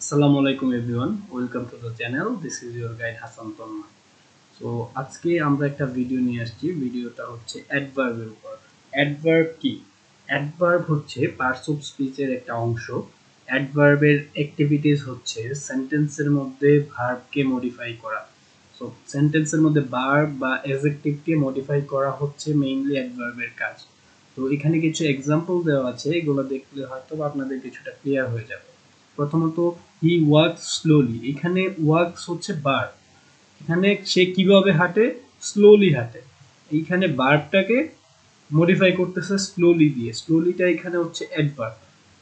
আসসালামু আলাইকুম everyone, welcome to the channel. This is your guide Hasan Tanma. So আজকে আমরা একটা ভিডিও নিয়ে আসছি। ভিডিওটা হচ্ছে অ্যাডভার্বের উপর। অ্যাডভার্ব কি? অ্যাডভার্ব হচ্ছে পার্টস অফ স্পিচের একটা অংশ। অ্যাডভার্বের অ্যাক্টিভিটিস হচ্ছে সেন্টেন্সের মধ্যে ভার্বকে মডিফাই করা। সো সেন্টেন্সের মধ্যে ভার্ব বা অ্যাডজেক্টিভকে মডিফাই করা হচ্ছে মেইনলি অ্যাডভার্বের কাজ। তো এখানে কিছু এক্সাম্পল দেওয়া আছে, এগুলো দেখলে হয়তো আপনাদের কিছুটা ক্লিয়ার হয়ে যাবে। প্রথমত, হি ওয়াকস স্লোলি। এখানে ওয়াকস হচ্ছে ভার্ব। এখানে সে কিভাবে হাঁটে? স্লোলি হাঁটে। এইখানে ভার্বটাকে মডিফাই করতেছে স্লোলি দিয়ে। স্লোলিটা এখানে হচ্ছে অ্যাডভার্ব।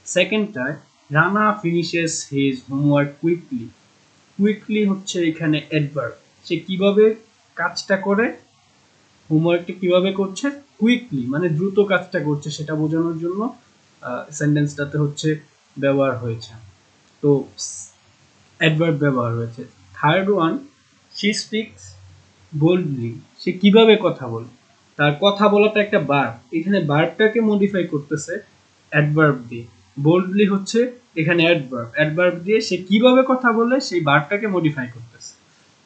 সেকেন্ডটায়, Rana finishes his homework quickly. Quickly হচ্ছে এখানে অ্যাডভার্ব। সে কিভাবে কাজটা করে, হোমওয়ার্কটা কিভাবে করছে, কুইকলি মানে দ্রুত কাজটা করছে সেটা বোঝানোর জন্য সেন্টেন্সটাতে হচ্ছে ব্যবহার হয়েছে। তো অ্যাডভার্ব ব্যবহার হয়েছে। Third one, she speaks boldly. সে কিভাবে কথা বলে? তার কথা বলাটা একটা ভার্ব। এখানে ভার্বটাকে মডিফাই করতেছে অ্যাডভার্ব দিয়ে। বোল্ডলি হচ্ছে এখানে অ্যাডভার্ব। অ্যাডভার্ব দিয়ে সে কিভাবে কথা বলে সেই ভার্বটাকে মডিফাই করতেছে।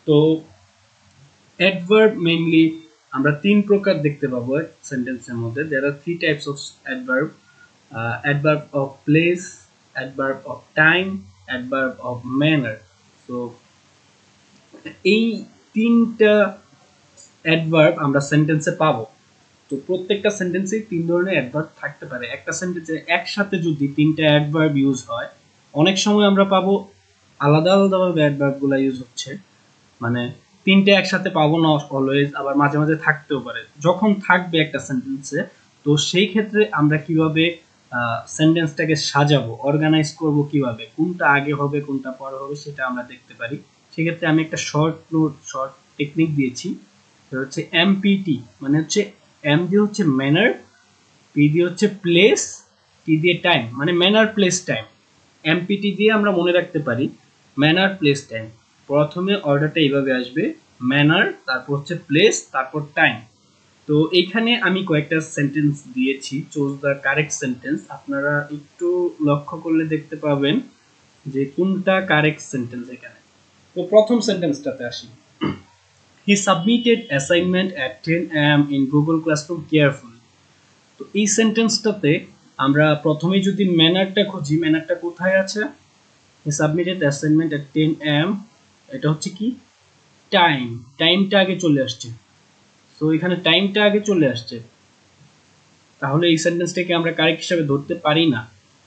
তো অ্যাডভার্ব মেইনলি আমরা তিন প্রকার দেখতে পাবো সেন্টেন্সের মধ্যে। There are three types of adverb: adverb of place, adverb of time, adverb of manner. তো এই তিনটা অ্যাডভার্ব আমরা সেন্টেন্সে পাবো। তো প্রত্যেকটা সেন্টেন্সেই তিন ধরনের অ্যাডভার্ব থাকতে পারে। একটা সেন্টেন্সে একসাথে যদি তিনটা অ্যাডভার্ব ইউজ হয়, অনেক সময় আমরা পাবো আলাদা আলাদাভাবে অ্যাডভার্বগুলো ইউজ হচ্ছে। মানে তিনটে একসাথে পাবো না অলওয়েজ, আবার মাঝে মাঝে থাকতেও পারে। যখন থাকবে একটা সেন্টেন্সে, তো সেই ক্ষেত্রে আমরা কিভাবে সেন্টেন্সটাকে সাজাবো, অর্গানাইজ করব, কিভাবে কোনটা আগে হবে কোনটা পরে হবে সেটা আমরা দেখতে পারি। সেক্ষেত্রে আমি একটা শর্ট টেকনিক দিয়েছি। সেটা হচ্ছে এমপিটি, মানে হচ্ছে এম দিয়ে হচ্ছে ম্যানার, পি দিয়ে হচ্ছে প্লেস, টি দিয়ে টাইম, মানে ম্যানার প্লেস টাইম। এমপিটি দিয়ে আমরা মনে রাখতে পারি ম্যানার প্লেস টাইম। প্রথমে অর্ডারটা এইভাবে আসবে: ম্যানার, তারপর হচ্ছে প্লেস, তারপর টাইম। তো এইখানে আমি কয়েকটা সেন্টেন্স দিয়েছি, চুজ দ্য কারেক্ট সেন্টেন্স। আপনারা একটু লক্ষ্য করলে দেখতে পাবেন যে কোনটা কারেক্ট সেন্টেন্স এখানে। তো প্রথম সেন্টেন্সটাতে আসি। He submitted assignment at 10 AM in Google classroom carefully. তো এই সেন্টেন্সটাতে আমরা প্রথমে যদি ম্যানারটা খুঁজি, ম্যানারটা কোথায় আছে? হি সাবমিটেড অ্যাসাইনমেন্ট অ্যাট 10 AM, এটা হচ্ছে কি টাইম। টাইমটা আগে চলে আসছে। তো এখানে টাইমটা আগে চলে আসছে, তাহলে এই সেন্টেন্সটাকে আমরা কারেক্ট হিসাবে ধরতে পারি না,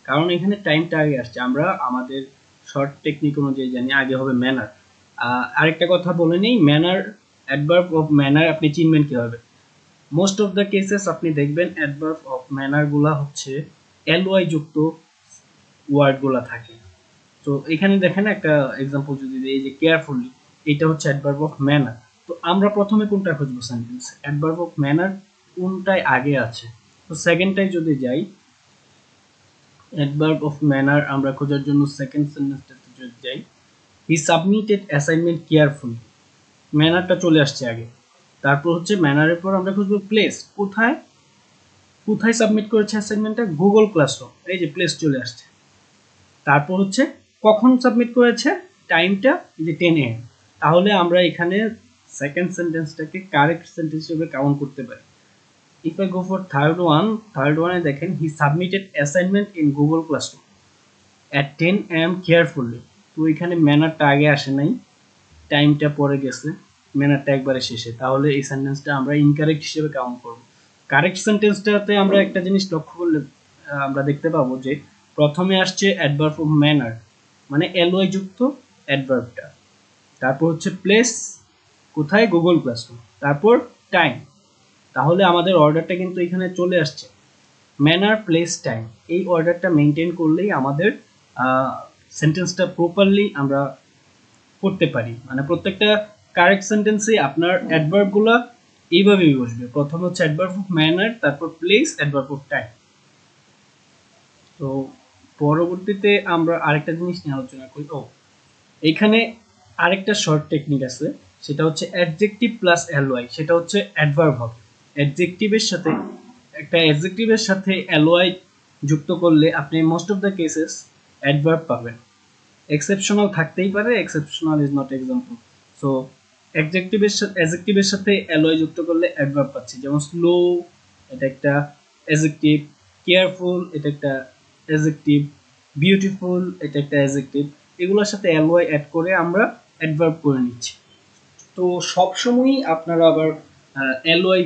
কারণ এখানে টাইমটা আগে আসছে। আমরা আমাদের শর্ট টেকনিক অনুযায়ী জানি আগে হবে ম্যানার। আরেকটা কথা বলে নেই, ম্যানার, অ্যাডভার্ব অফ ম্যানার আপনি চিনবেন কিভাবে? মোস্ট অফ দ্য কেসেস আপনি দেখবেন অ্যাডভার্ব অফ ম্যানার গুলা হচ্ছে এলওয়াই যুক্ত ওয়ার্ড গুলা থাকে। তো এখানে দেখেন একটা এক্সাম্পল যদি দিই, যে কেয়ারফুলি, এটা হচ্ছে অ্যাডভার্ব অফ ম্যানার। তো আমরা প্রথমে কোনটা খুঁজবো সেন্টেন্স? অ্যাডভার্ব অফ ম্যানার কোনটায় আগে আছে? তো সেকেন্ডটাই যদি যাই, অ্যাডভার্ব অফ ম্যানার আমরা খোঁজার জন্য সেকেন্ড সেন্টেন্সটাতে যদি যাই, হি সাবমিটেড অ্যাসাইনমেন্ট কেয়ারফুলি, ম্যানারটা চলে আসছে আগে। তারপর হচ্ছে ম্যানারের পর আমরা খুঁজবো প্লেস। কোথায় কোথায় সাবমিট করেছে অ্যাসাইনমেন্টটা? গুগল ক্লাসরুম, এই যে প্লেস চলে আসছে। তারপর হচ্ছে কখন সাবমিট করেছে, টাইমটা এই যে 10 AM। তাহলে আমরা এখানে সেকেন্ড সেন্টেন্সটাকে কারেক্ট সেন্টেন্স হিসেবে কাউন্ট করতে পারি। If I go for third ওয়ানে দেখেন, he submitted assignment in Google classroom at 10 AM carefully. তো এখানে ম্যানারটা আগে আসে নাই, টাইমটা পরে গেছে, ম্যানারটা একবারে শেষে। তাহলে এই সেন্টেন্সটা আমরা ইনকারেক্ট হিসেবে কাউন্ট করব। কারেক্ট সেন্টেন্সটাতে আমরা একটা জিনিস লক্ষ্য করলে আমরা দেখতে পাবো যে প্রথমে আসছে অ্যাডভার্ব অফ ম্যানার, মানে এলওয়াই যুক্ত অ্যাডভার্বটা। তারপর হচ্ছে প্লেস, কোথায়? Google classroom. তারপর টাইম। তাহলে আমাদের অর্ডারটা কিন্তু এখানে চলে আসছে, ম্যানার প্লেস টাইম। এই অর্ডারটা মেনটেন করলেই আমাদের সেন্টেন্সটা প্রপারলি আমরা করতে পারি। মানে প্রত্যেকটা কারেক্ট সেন্টেন্সে আপনার অ্যাডভার্বগুলো এইভাবেই বসবে। প্রথম হচ্ছে অ্যাডভার্ব অফ ম্যানার, তারপর প্লেস, অ্যাডভার্ব অফ টাইম। তো পরবর্তীতে আমরা আরেকটা জিনিস নিয়ে আলোচনা করি। এখানে আরেকটা শর্ট টেকনিক আছে, সেটা হচ্ছে অ্যাডজেক্টিভ প্লাস এলওয়াই। সেটা হচ্ছে অ্যাডভার্ব হবে। অ্যাডজেক্টিভের সাথে এলওয়াই যুক্ত করলে আপনি most of the cases adverb পাবেন। এক্সেপশনাল থাকতেই পারে, exceptional is not example. So অ্যাডজেক্টিভের সাথে অ্যালয় যুক্ত করলে অ্যাডভার্ব পাচ্ছি, যেমন স্লো এটা একটা অ্যাডজেক্টিভ, কেয়ারফুল এটা একটা অ্যাডজেক্টিভ, বিউটিফুল এটা একটা অ্যাডজেক্টিভ। এগুলোর সাথে অ্যালয় অ্যাড করে আমরা অ্যাডভার্ব করে নিচ্ছি। তো সবসময়ই আপনারা আবার অ্যালয়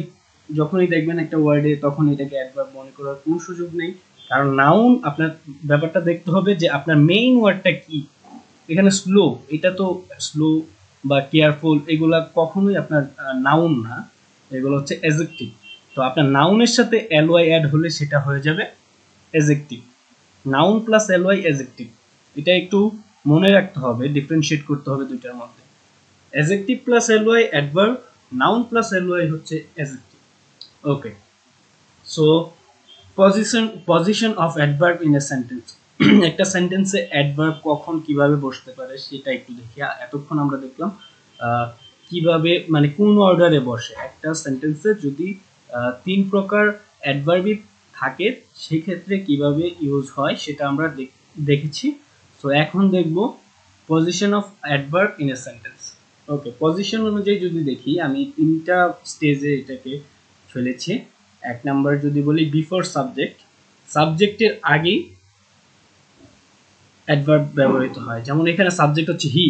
যখনই দেখবেন একটা ওয়ার্ডে, তখন এটাকে অ্যাডভার্ব মনে করার কোনো সুযোগ নেই, কারণ নাউন আপনার ব্যাপারটা দেখতে হবে যে আপনার মেইন ওয়ার্ডটা কি। এখানে স্লো, এটা তো স্লো বা কেয়ারফুল এগুলা কখনোই আপনার নাউন না, এগুলো হচ্ছে অ্যাডজেক্টিভ। তো আপনার নাউনের সাথে অ্যালয় অ্যাড হলে সেটা হয়ে যাবে adjective. Noun plus alloy adjective, এটা একটু মনে রাখতে হবে, ডিফারেন্সিয়েট করতে হবে দুইটার মধ্যে। অ্যাডজেক্টিভ প্লাস অ্যালয় অ্যাডভার্ব, নাউন প্লাস অ্যালয় হচ্ছে adjective. Okay, so position of adverb in a sentence. একটা সেন্টেন্সে অ্যাডভার্ব কখন কিভাবে বসতে পারে সেটা একটু দেখি। এতক্ষণ আমরা দেখলাম কিভাবে মানে কোন অর্ডারে বসে একটা সেন্টেন্সে, যদি তিন প্রকার অ্যাডভার্বই থাকে সেক্ষেত্রে কিভাবে ইউজ হয় সেটা আমরা দেখেছি। সো এখন দেখব position of adverb in a sentence. Okay, position অনুযায়ী যদি দেখি, আমি তিনটা স্টেজে এটাকে ফেলেছি। এক নাম্বার যদি বলি বিফোর সাবজেক্ট, সাবজেক্টের আগেই অ্যাডভার্ব ব্যবহৃত হয়। যেমন এখানে সাবজেক্ট হচ্ছে he,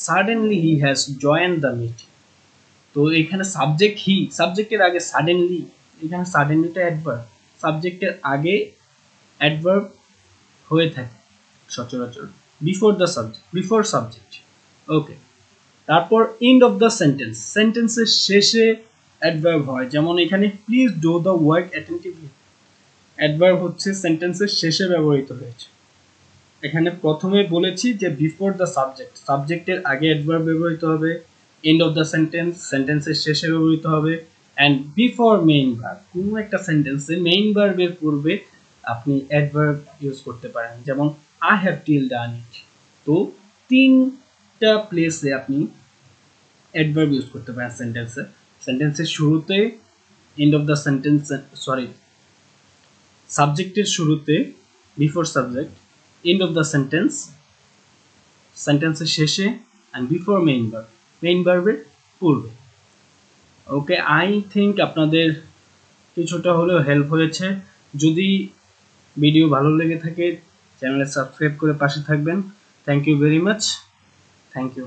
suddenly he has joined the meeting. তো এখানে সাবজেক্ট হি, সাবজেক্টের আগে সাডেনলি, এখানে সাডেনলিটা অ্যাডভার্ব, সাবজেক্টের আগে অ্যাডভার্ব হয়ে থাকে সচরাচর before the subject, before subject. Okay, তারপর এন্ড অফ দ্য সেন্টেন্স, সেন্টেন্সের শেষে অ্যাডভার্ব হয়। যেমন এখানে please do the work attentively, adverb হচ্ছে সেন্টেন্সের শেষে ব্যবহৃত হয়েছে। এখানে প্রথমে বলেছি যে বিফোর দ্য সাবজেক্ট, সাবজেক্টের আগে অ্যাডভার্ব ব্যবহৃত হবে, এন্ড অফ দ্য সেন্টেন্স, সেন্টেন্সের শেষে ব্যবহৃত হবে, অ্যান্ড বিফোর মেইন ভার্ব, কোনো একটা সেন্টেন্সে মেইন ভার্বের পূর্বে আপনি অ্যাডভার্ব ইউজ করতে পারেন। যেমন আই হ্যাভ টিল ডান ইট। তো তিনটা প্লেসে আপনি অ্যাডভার্ব ইউজ করতে পারেন সেন্টেন্সে। সেন্টেন্সের শুরুতে, end of the sentence, sorry, সাবজেক্টের শুরুতে before subject, end of the sentence, সেন্টেন্সের শেষে, and before main verb, main ভার্বের পূর্বে। ওকে, আই থিঙ্ক আপনাদের কিছুটা হলেও হেল্প হয়েছে। যদি ভিডিও ভালো লেগে থাকে চ্যানেলে সাবস্ক্রাইব করে পাশে থাকবেন। Thank you very much, thank you.